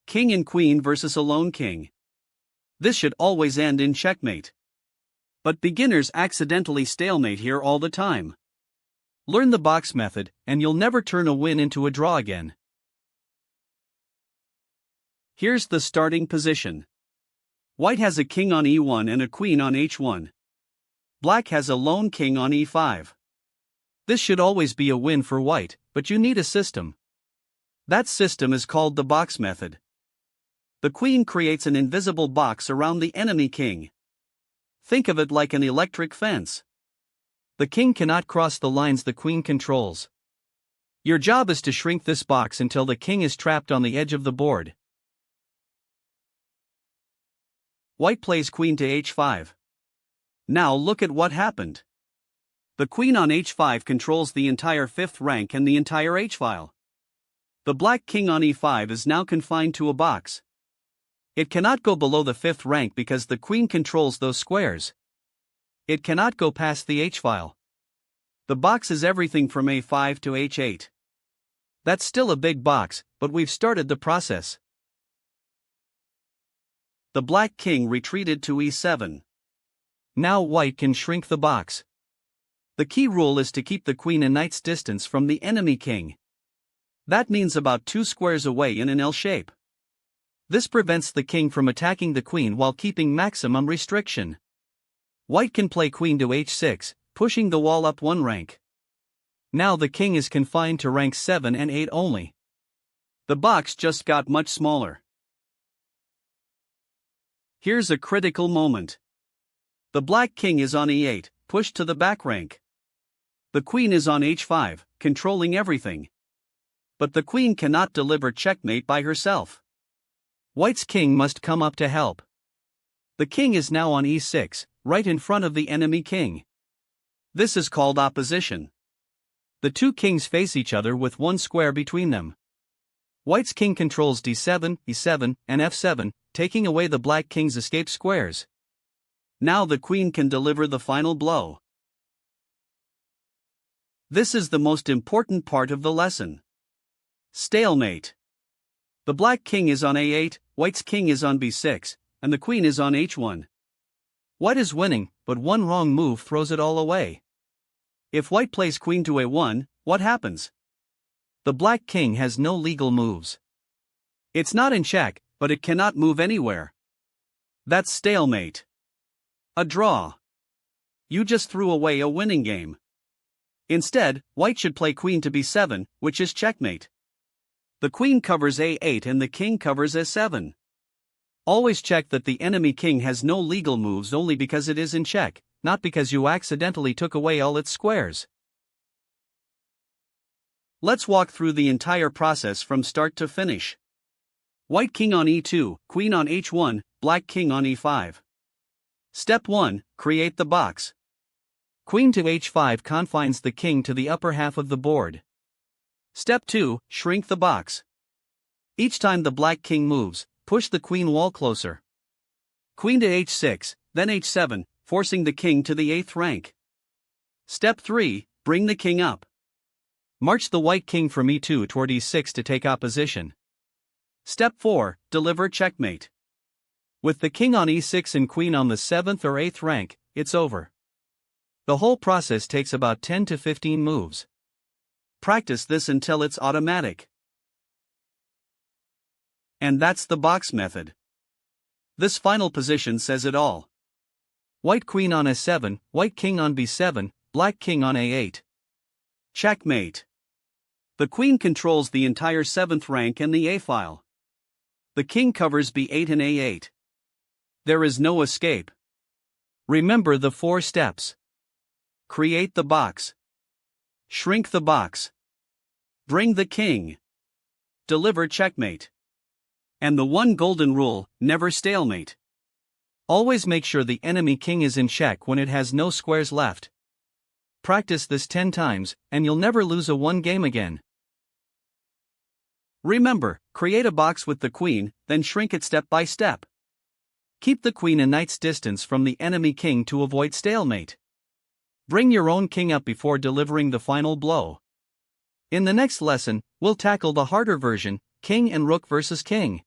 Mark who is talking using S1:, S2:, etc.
S1: King and queen versus a lone king. This should always end in checkmate. But beginners accidentally stalemate here all the time. Learn the box method, and you'll never turn a win into a draw again. Here's the starting position. White has a king on e1 and a queen on h1. Black has a lone king on e5. This should always be a win for white, but you need a system. That system is called the box method. The queen creates an invisible box around the enemy king. Think of it like an electric fence. The king cannot cross the lines the queen controls. Your job is to shrink this box until the king is trapped on the edge of the board. White plays queen to h5. Now look at what happened. The queen on h5 controls the entire fifth rank and the entire h-file. The black king on e5 is now confined to a box. It cannot go below the fifth rank because the queen controls those squares. It cannot go past the h-file. The box is everything from a5 to h8. That's still a big box, but we've started the process. The black king retreated to e7. Now white can shrink the box. The key rule is to keep the queen a knight's distance from the enemy king. That means about 2 squares away in an L shape. This prevents the king from attacking the queen while keeping maximum restriction. White can play queen to h6, pushing the wall up 1 rank. Now the king is confined to ranks 7 and 8 only. The box just got much smaller. Here's a critical moment. The black king is on e8, pushed to the back rank. The queen is on h5, controlling everything. But the queen cannot deliver checkmate by herself. White's king must come up to help. The king is now on e6, right in front of the enemy king. This is called opposition. The two kings face each other with 1 square between them. White's king controls d7, e7, and f7, taking away the black king's escape squares. Now the queen can deliver the final blow. This is the most important part of the lesson. Stalemate. The black king is on a8, white's king is on b6, and the queen is on h1. White is winning, but one wrong move throws it all away. If white plays queen to a1, what happens? The black king has no legal moves. It's not in check, but it cannot move anywhere. That's stalemate. A draw. You just threw away a winning game. Instead, white should play queen to b7, which is checkmate. The queen covers a8 and the king covers a7. Always check that the enemy king has no legal moves only because it is in check, not because you accidentally took away all its squares. Let's walk through the entire process from start to finish. White king on e2, queen on h1, black king on e5. Step 1. Create the box. Queen to h5 confines the king to the upper half of the board. Step 2. Shrink the box. Each time the black king moves, push the queen wall closer. Queen to h6, then h7, forcing the king to the 8th rank. Step 3. Bring the king up. March the white king from e2 toward e6 to take opposition. Step 4. Deliver checkmate. With the king on e6 and queen on the 7th or 8th rank, it's over. The whole process takes about 10 to 15 moves. Practice this until it's automatic. And that's the box method. This final position says it all. White queen on a7, white king on b7, black king on a8. Checkmate. The queen controls the entire 7th rank and the a-file. The king covers b8 and a8. There is no escape. Remember the 4 steps. Create the box. Shrink the box. Bring the king. Deliver checkmate. And the one golden rule, never stalemate. Always make sure the enemy king is in check when it has no squares left. Practice this 10 times, and you'll never lose a 1 game again. Remember, create a box with the queen, then shrink it step by step. Keep the queen a knight's distance from the enemy king to avoid stalemate. Bring your own king up before delivering the final blow. In the next lesson, we'll tackle the harder version, king and rook versus king.